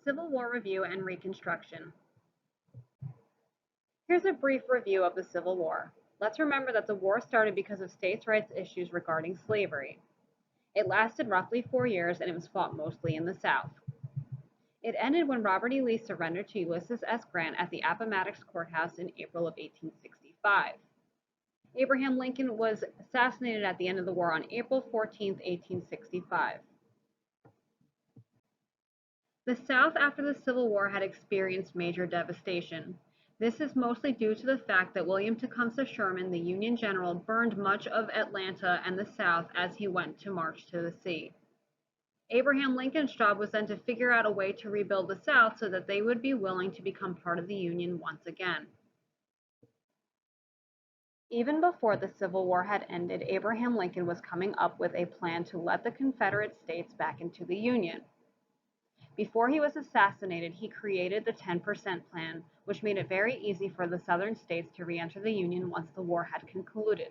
Civil War Review and Reconstruction. Here's a brief review of the Civil War. Let's remember that the war started because of states' rights issues regarding slavery. It lasted roughly 4 years and it was fought mostly in the South. It ended when Robert E. Lee surrendered to Ulysses S. Grant at the Appomattox Courthouse in April of 1865. Abraham Lincoln was assassinated at the end of the war on April 14, 1865. The South after the Civil War had experienced major devastation. This is mostly due to the fact that William Tecumseh Sherman, the Union general, burned much of Atlanta and the South as he went to march to the sea. Abraham Lincoln's job was then to figure out a way to rebuild the South so that they would be willing to become part of the Union once again. Even before the Civil War had ended, Abraham Lincoln was coming up with a plan to let the Confederate States back into the Union. Before he was assassinated, he created the 10% Plan, which made it very easy for the Southern states to re-enter the Union once the war had concluded.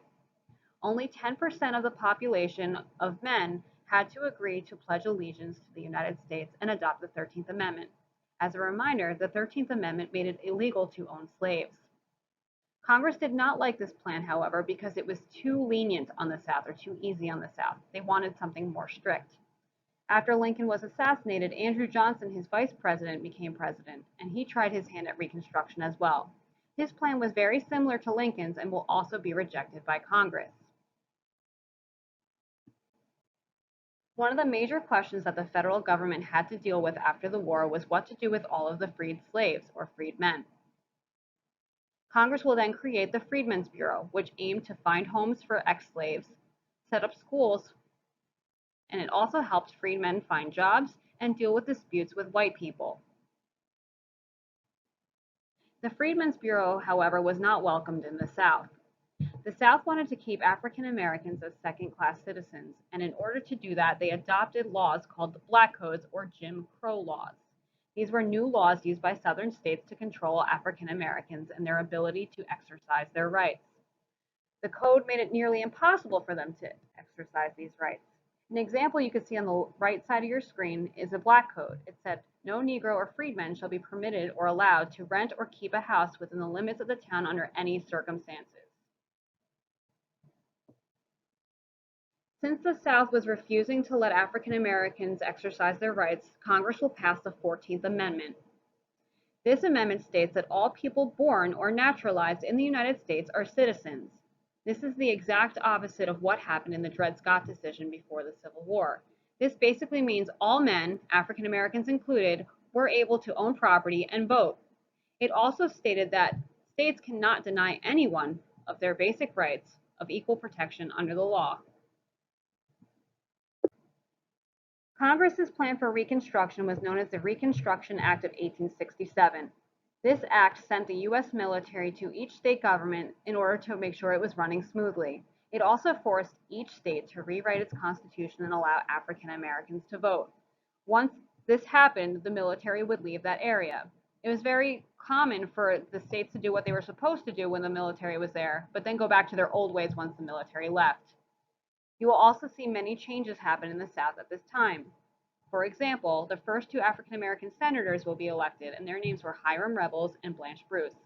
Only 10% of the population of men had to agree to pledge allegiance to the United States and adopt the 13th Amendment. As a reminder, the 13th Amendment made it illegal to own slaves. Congress did not like this plan, however, because it was too lenient on the South or too easy on the South. They wanted something more strict. After Lincoln was assassinated, Andrew Johnson, his vice president, became president, and he tried his hand at Reconstruction as well. His plan was very similar to Lincoln's and will also be rejected by Congress. One of the major questions that the federal government had to deal with after the war was what to do with all of the freed slaves, or freedmen. Congress will then create the Freedmen's Bureau, which aimed to find homes for ex-slaves, set up schools, and it also helped freedmen find jobs and deal with disputes with white people. The Freedmen's Bureau, however, was not welcomed in the South. The South wanted to keep African Americans as second-class citizens, and in order to do that, they adopted laws called the Black Codes or Jim Crow laws. These were new laws used by Southern states to control African Americans and their ability to exercise their rights. The code made it nearly impossible for them to exercise these rights. An example you can see on the right side of your screen is a Black Code. It said, "No Negro or freedman shall be permitted or allowed to rent or keep a house within the limits of the town under any circumstances." Since the South was refusing to let African Americans exercise their rights, Congress will pass the 14th Amendment. This amendment states that all people born or naturalized in the United States are citizens. This is the exact opposite of what happened in the Dred Scott decision before the Civil War. This basically means all men, African Americans included, were able to own property and vote. It also stated that states cannot deny anyone of their basic rights of equal protection under the law. Congress's plan for Reconstruction was known as the Reconstruction Act of 1867. This act sent the U.S. military to each state government in order to make sure it was running smoothly. It also forced each state to rewrite its constitution and allow African Americans to vote. Once this happened, the military would leave that area. It was very common for the states to do what they were supposed to do when the military was there, but then go back to their old ways once the military left. You will also see many changes happen in the South at this time. For example, the first 2 African American senators will be elected, and their names were Hiram Rebels and Blanche Bruce.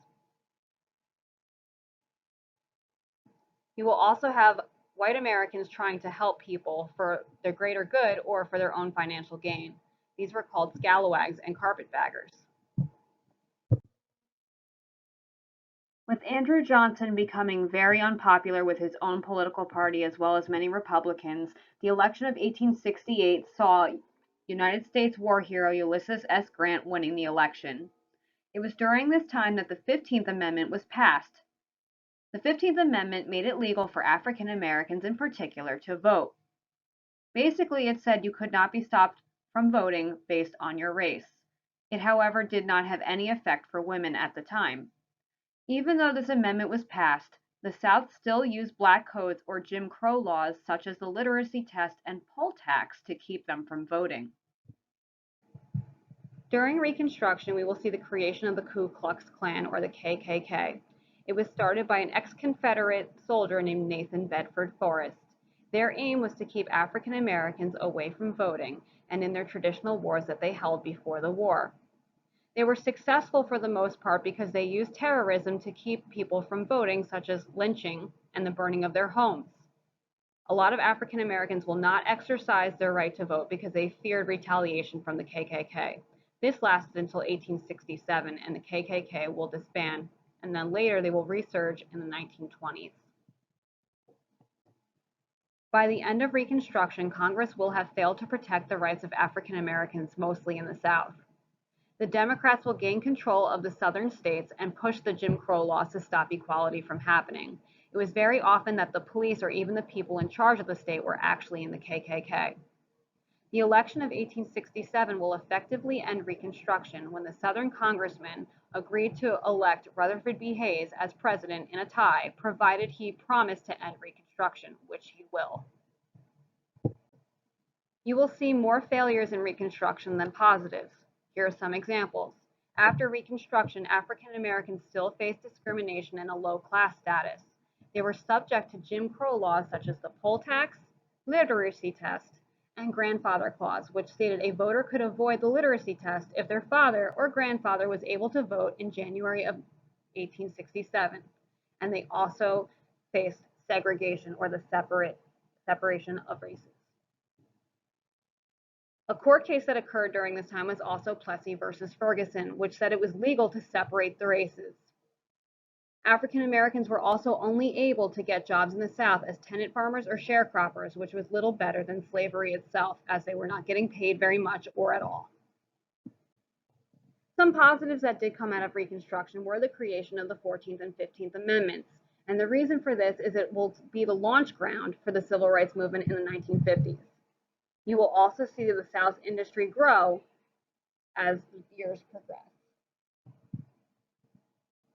You will also have white Americans trying to help people for the greater good or for their own financial gain. These were called scalawags and carpetbaggers. With Andrew Johnson becoming very unpopular with his own political party as well as many Republicans, the election of 1868 saw United States war hero Ulysses S. Grant winning the election. It was during this time that the 15th Amendment was passed. The 15th Amendment made it legal for African Americans in particular to vote. Basically, it said you could not be stopped from voting based on your race. It, however, did not have any effect for women at the time. Even though this amendment was passed, the South still used Black Codes or Jim Crow laws such as the literacy test and poll tax to keep them from voting. During Reconstruction, we will see the creation of the Ku Klux Klan, or the KKK. It was started by an ex-Confederate soldier named Nathan Bedford Forrest. Their aim was to keep African Americans away from voting and in their traditional wars that they held before the war. They were successful for the most part because they used terrorism to keep people from voting, such as lynching and the burning of their homes. A lot of African Americans will not exercise their right to vote because they feared retaliation from the KKK. This lasted until 1867, and the KKK will disband, and then later they will resurge in the 1920s. By the end of Reconstruction, Congress will have failed to protect the rights of African Americans, mostly in the South. The Democrats will gain control of the southern states and push the Jim Crow laws to stop equality from happening. It was very often that the police or even the people in charge of the state were actually in the KKK. The election of 1867 will effectively end Reconstruction when the Southern congressmen agreed to elect Rutherford B. Hayes as president in a tie, provided he promised to end Reconstruction, which he will. You will see more failures in Reconstruction than positives. Here are some examples. After Reconstruction, African Americans still faced discrimination and a low class status. They were subject to Jim Crow laws such as the poll tax, literacy test, and grandfather clause, which stated a voter could avoid the literacy test if their father or grandfather was able to vote in January of 1867. And they also faced segregation, or the separation of races. A court case that occurred during this time was also Plessy versus Ferguson, which said it was legal to separate the races. African Americans were also only able to get jobs in the South as tenant farmers or sharecroppers, which was little better than slavery itself, as they were not getting paid very much or at all. Some positives that did come out of Reconstruction were the creation of the 14th and 15th Amendments. And the reason for this is it will be the launch ground for the civil rights movement in the 1950s. You will also see the South's industry grow as years progress.